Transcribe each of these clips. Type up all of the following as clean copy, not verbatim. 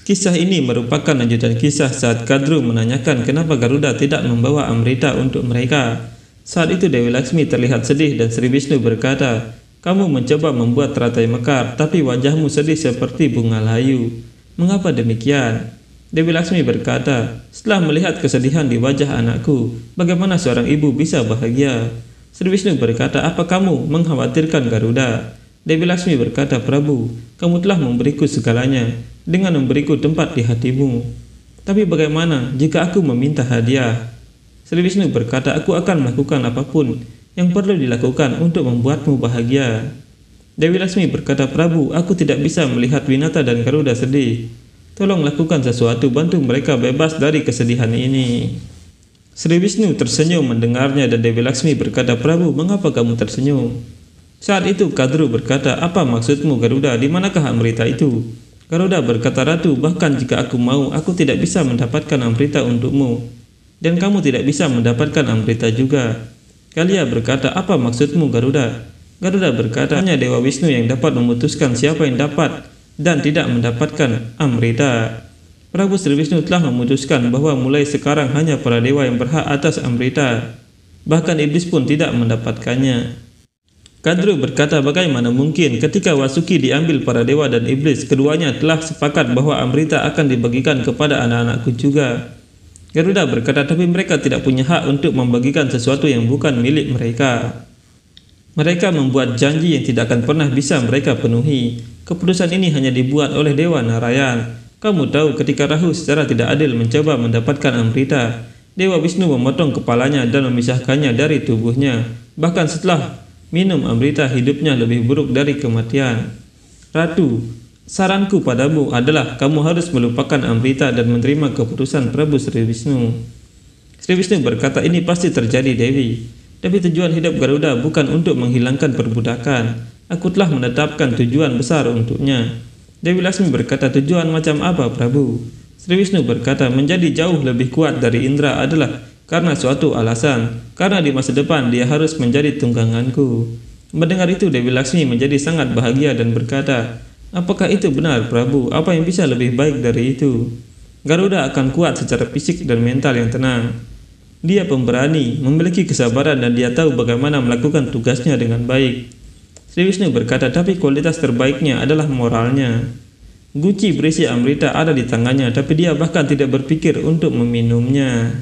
Kisah ini merupakan lanjutan kisah saat Kadru menanyakan kenapa Garuda tidak membawa Amrita untuk mereka. Saat itu Dewi Laksmi terlihat sedih dan Sri Wisnu berkata, "Kamu mencoba membuat teratai mekar, tapi wajahmu sedih seperti bunga layu. Mengapa demikian?" Dewi Laksmi berkata, "Setelah melihat kesedihan di wajah anakku, bagaimana seorang ibu bisa bahagia?" Sri Wisnu berkata, "Apa kamu mengkhawatirkan Garuda?" Dewi Laksmi berkata, "Prabu, kamu telah memberiku segalanya dengan memberiku tempat di hatimu. Tapi bagaimana jika aku meminta hadiah?" Sri Wisnu berkata, "Aku akan melakukan apapun yang perlu dilakukan untuk membuatmu bahagia." Dewi Laksmi berkata, "Prabu, aku tidak bisa melihat Winata dan Garuda sedih. Tolong lakukan sesuatu, bantu mereka bebas dari kesedihan ini." Sri Wisnu tersenyum mendengarnya dan Dewi Laksmi berkata, "Prabu, mengapa kamu tersenyum?" Saat itu Kadru berkata, "Apa maksudmu Garuda? Di manakah Amrita itu?" Garuda berkata, "Ratu, bahkan jika aku mau, aku tidak bisa mendapatkan Amrita untukmu. Dan kamu tidak bisa mendapatkan Amrita juga." Kalia berkata, "Apa maksudmu Garuda?" Garuda berkata, "Hanya Dewa Wisnu yang dapat memutuskan siapa yang dapat dan tidak mendapatkan Amrita. Prabu Sri Wisnu telah memutuskan bahwa mulai sekarang hanya para dewa yang berhak atas Amrita. Bahkan iblis pun tidak mendapatkannya." Kadru berkata, "Bagaimana mungkin ketika Wasuki diambil para dewa dan iblis, keduanya telah sepakat bahwa Amrita akan dibagikan kepada anak-anakku juga." Garuda berkata, "Tapi mereka tidak punya hak untuk membagikan sesuatu yang bukan milik mereka. Mereka membuat janji yang tidak akan pernah bisa mereka penuhi. Keputusan ini hanya dibuat oleh Dewa Narayan. Kamu tahu ketika Rahu secara tidak adil mencoba mendapatkan Amrita, Dewa Wisnu memotong kepalanya dan memisahkannya dari tubuhnya. Bahkan setelah minum Amrita, hidupnya lebih buruk dari kematian. Ratu, saranku padamu adalah kamu harus melupakan Amrita dan menerima keputusan Prabu Sri Wisnu." Sri Wisnu berkata, "Ini pasti terjadi Dewi. Tapi tujuan hidup Garuda bukan untuk menghilangkan perbudakan. Aku telah menetapkan tujuan besar untuknya." Dewi Laksmi berkata, "Tujuan macam apa Prabu?" Sri Wisnu berkata, "Menjadi jauh lebih kuat dari Indra adalah karena suatu alasan, karena di masa depan dia harus menjadi tungganganku." Mendengar itu Dewi Laksmi menjadi sangat bahagia dan berkata, "Apakah itu benar Prabu? Apa yang bisa lebih baik dari itu?" Garuda akan kuat secara fisik dan mental yang tenang. Dia pemberani, memiliki kesabaran dan dia tahu bagaimana melakukan tugasnya dengan baik. Sri Wisnu berkata, "Tapi kualitas terbaiknya adalah moralnya. Guci berisi Amrita ada di tangannya, tapi dia bahkan tidak berpikir untuk meminumnya."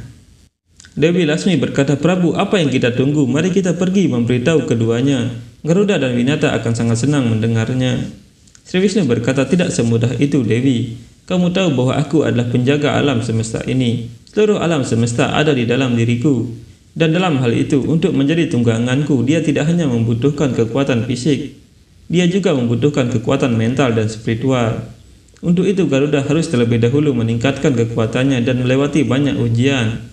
Dewi Laksmi berkata, "Prabu, apa yang kita tunggu? Mari kita pergi memberitahu keduanya. Garuda dan Winata akan sangat senang mendengarnya." Sri Wisnu berkata, "Tidak semudah itu Dewi. Kamu tahu bahwa aku adalah penjaga alam semesta ini. Seluruh alam semesta ada di dalam diriku. Dan dalam hal itu, untuk menjadi tungganganku, dia tidak hanya membutuhkan kekuatan fisik. Dia juga membutuhkan kekuatan mental dan spiritual. Untuk itu Garuda harus terlebih dahulu meningkatkan kekuatannya dan melewati banyak ujian.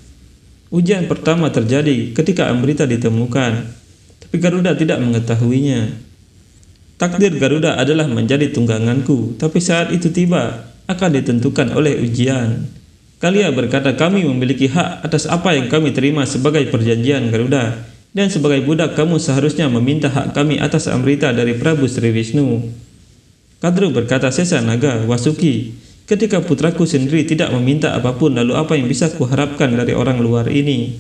Ujian pertama terjadi ketika Amrita ditemukan, tapi Garuda tidak mengetahuinya. Takdir Garuda adalah menjadi tungganganku, tapi saat itu tiba akan ditentukan oleh ujian." Kalia berkata, "Kami memiliki hak atas apa yang kami terima sebagai perjanjian Garuda, dan sebagai budak kamu seharusnya meminta hak kami atas Amrita dari Prabu Sri Wisnu." Kadru berkata, "Sesa Naga, Wasuki, ketika putraku sendiri tidak meminta apapun, lalu apa yang bisa kuharapkan dari orang luar ini?"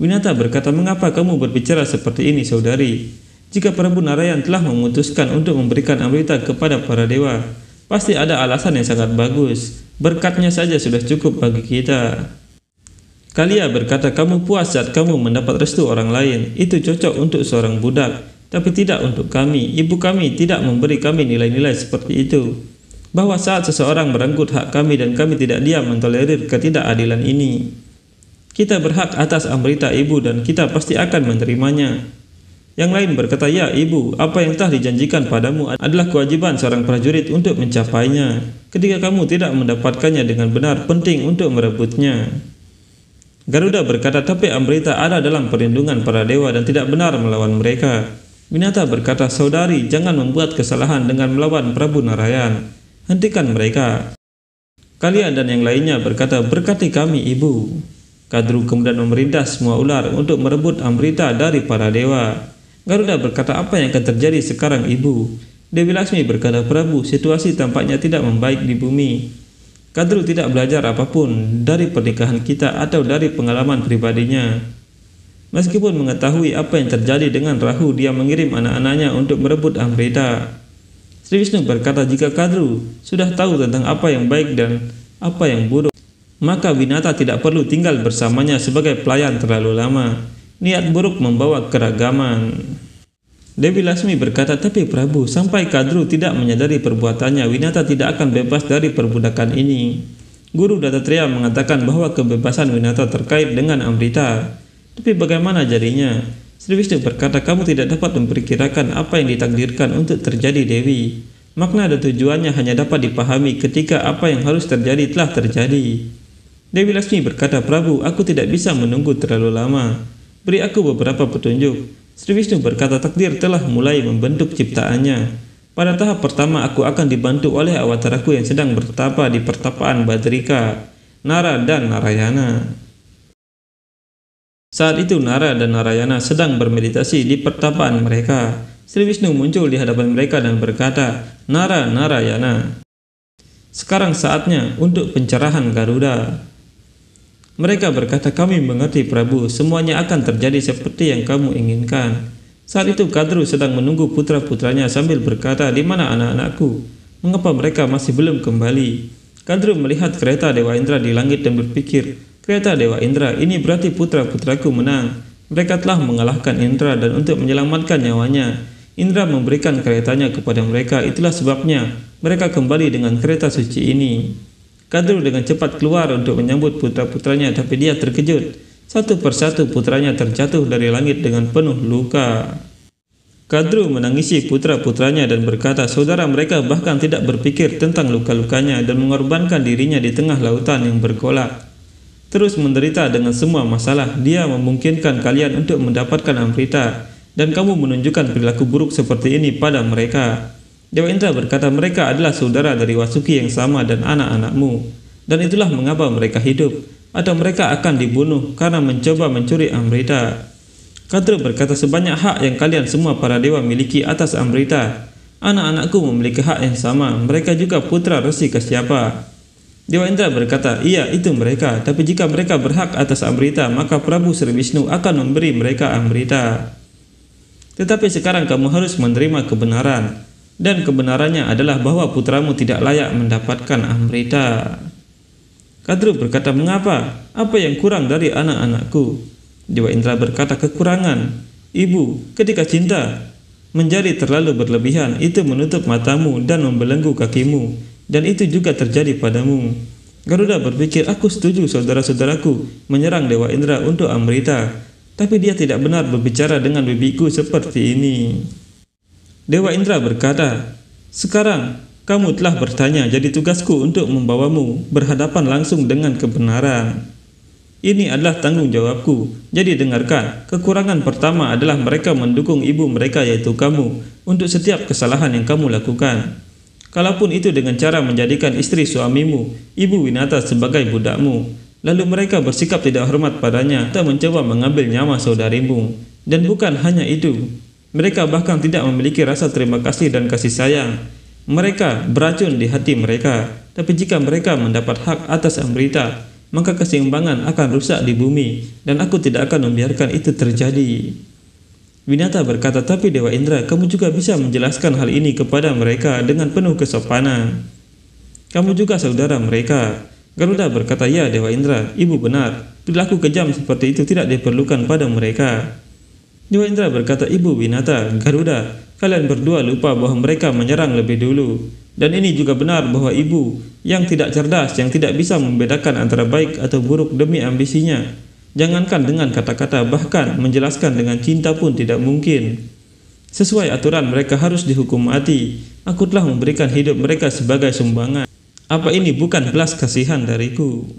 Winata berkata, "Mengapa kamu berbicara seperti ini, saudari? Jika Prabu Narayan telah memutuskan untuk memberikan Amrita kepada para dewa, pasti ada alasan yang sangat bagus. Berkatnya saja sudah cukup bagi kita." Kalia berkata, "Kamu puas saat kamu mendapat restu orang lain. Itu cocok untuk seorang budak, tapi tidak untuk kami. Ibu kami tidak memberi kami nilai-nilai seperti itu. Bahwa saat seseorang merenggut hak kami dan kami tidak diam mentolerir ketidakadilan ini. Kita berhak atas Amrita Ibu dan kita pasti akan menerimanya." Yang lain berkata, "Ya Ibu, apa yang telah dijanjikan padamu adalah kewajiban seorang prajurit untuk mencapainya. Ketika kamu tidak mendapatkannya dengan benar, penting untuk merebutnya." Garuda berkata, "Tapi Amrita ada dalam perlindungan para dewa dan tidak benar melawan mereka." Winata berkata, "Saudari, jangan membuat kesalahan dengan melawan Prabu Narayan. Hentikan mereka." Kalia dan yang lainnya berkata, "Berkati kami Ibu." Kadru kemudian memerintah semua ular untuk merebut Amrita dari para dewa. Garuda berkata, apa yang akan terjadi sekarang ibu? Dewi Laksmi berkata, Prabu, situasi tampaknya tidak membaik di bumi. Kadru tidak belajar apapun dari pernikahan kita atau dari pengalaman pribadinya. Meskipun mengetahui apa yang terjadi dengan Rahu, dia mengirim anak-anaknya untuk merebut Amrita. Sri Wisnu berkata, jika Kadru sudah tahu tentang apa yang baik dan apa yang buruk, maka Winata tidak perlu tinggal bersamanya sebagai pelayan terlalu lama. Niat buruk membawa keragaman. Dewi Laksmi berkata, tapi Prabu, sampai Kadru tidak menyadari perbuatannya, Winata tidak akan bebas dari perbudakan ini. Guru Dattatreya mengatakan bahwa kebebasan Winata terkait dengan Amrita. Tapi bagaimana jadinya? Sri Wisnu berkata, kamu tidak dapat memperkirakan apa yang ditakdirkan untuk terjadi, Dewi. Makna dan tujuannya hanya dapat dipahami ketika apa yang harus terjadi telah terjadi. Dewi Laksmi berkata, Prabu, aku tidak bisa menunggu terlalu lama. Beri aku beberapa petunjuk. Sri Wisnu berkata, takdir telah mulai membentuk ciptaannya. Pada tahap pertama aku akan dibantu oleh awataraku yang sedang bertapa di pertapaan Badrika, Nara dan Narayana. Saat itu Nara dan Narayana sedang bermeditasi di pertapaan mereka. Sri Wisnu muncul di hadapan mereka dan berkata, Nara, Narayana, sekarang saatnya untuk pencerahan Garuda. Mereka berkata, kami mengerti Prabu, semuanya akan terjadi seperti yang kamu inginkan. Saat itu Kadru sedang menunggu putra-putranya sambil berkata, di mana anak-anakku? Mengapa mereka masih belum kembali? Kadru melihat kereta Dewa Indra di langit dan berpikir, kereta Dewa Indra, ini berarti putra-putraku menang. Mereka telah mengalahkan Indra dan untuk menyelamatkan nyawanya, Indra memberikan keretanya kepada mereka. Itulah sebabnya mereka kembali dengan kereta suci ini. Kadru dengan cepat keluar untuk menyambut putra-putranya, tapi dia terkejut. Satu persatu putranya terjatuh dari langit dengan penuh luka. Kadru menangisi putra-putranya dan berkata, saudara mereka bahkan tidak berpikir tentang luka-lukanya dan mengorbankan dirinya di tengah lautan yang bergolak. Terus menderita dengan semua masalah, dia memungkinkan kalian untuk mendapatkan Amrita, dan kamu menunjukkan perilaku buruk seperti ini pada mereka. Dewa Indra berkata, mereka adalah saudara dari Wasuki yang sama dan anak-anakmu, dan itulah mengapa mereka hidup, atau mereka akan dibunuh karena mencoba mencuri Amrita. Kadru berkata, sebanyak hak yang kalian semua para dewa miliki atas Amrita, anak-anakku memiliki hak yang sama, mereka juga putra Resi Kasyapa. Dewa Indra berkata, iya itu mereka, tapi jika mereka berhak atas Amrita, maka Prabu Sri Wisnu akan memberi mereka Amrita. Tetapi sekarang kamu harus menerima kebenaran, dan kebenarannya adalah bahwa putramu tidak layak mendapatkan Amrita. Kadru berkata, mengapa? Apa yang kurang dari anak-anakku? Dewa Indra berkata, kekurangan. Ibu, ketika cinta menjadi terlalu berlebihan, itu menutup matamu dan membelenggu kakimu, dan itu juga terjadi padamu. Garuda berpikir, aku setuju saudara-saudaraku menyerang Dewa Indra untuk Amrita, tapi dia tidak benar berbicara dengan bibiku seperti ini. Dewa Indra berkata, sekarang kamu telah bertanya, jadi tugasku untuk membawamu berhadapan langsung dengan kebenaran. Ini adalah tanggung jawabku, jadi dengarkan. Kekurangan pertama adalah mereka mendukung ibu mereka yaitu kamu untuk setiap kesalahan yang kamu lakukan. Kalaupun itu dengan cara menjadikan istri suamimu, Ibu Winata sebagai budakmu, lalu mereka bersikap tidak hormat padanya atau mencoba mengambil nyawa saudarimu. Dan bukan hanya itu, mereka bahkan tidak memiliki rasa terima kasih dan kasih sayang. Mereka beracun di hati mereka. Tapi jika mereka mendapat hak atas Amrita, maka keseimbangan akan rusak di bumi, dan aku tidak akan membiarkan itu terjadi. Winata berkata, tapi Dewa Indra, kamu juga bisa menjelaskan hal ini kepada mereka dengan penuh kesopanan. Kamu juga saudara mereka. Garuda berkata, ya Dewa Indra, ibu benar. Perilaku kejam seperti itu tidak diperlukan pada mereka. Dewa Indra berkata, ibu Winata, Garuda, kalian berdua lupa bahwa mereka menyerang lebih dulu. Dan ini juga benar bahwa ibu yang tidak cerdas, yang tidak bisa membedakan antara baik atau buruk demi ambisinya. Jangankan dengan kata-kata, bahkan menjelaskan dengan cinta pun tidak mungkin. Sesuai aturan mereka harus dihukum mati. Aku telah memberikan hidup mereka sebagai sumbangan. Apa ini bukan belas kasihan dariku?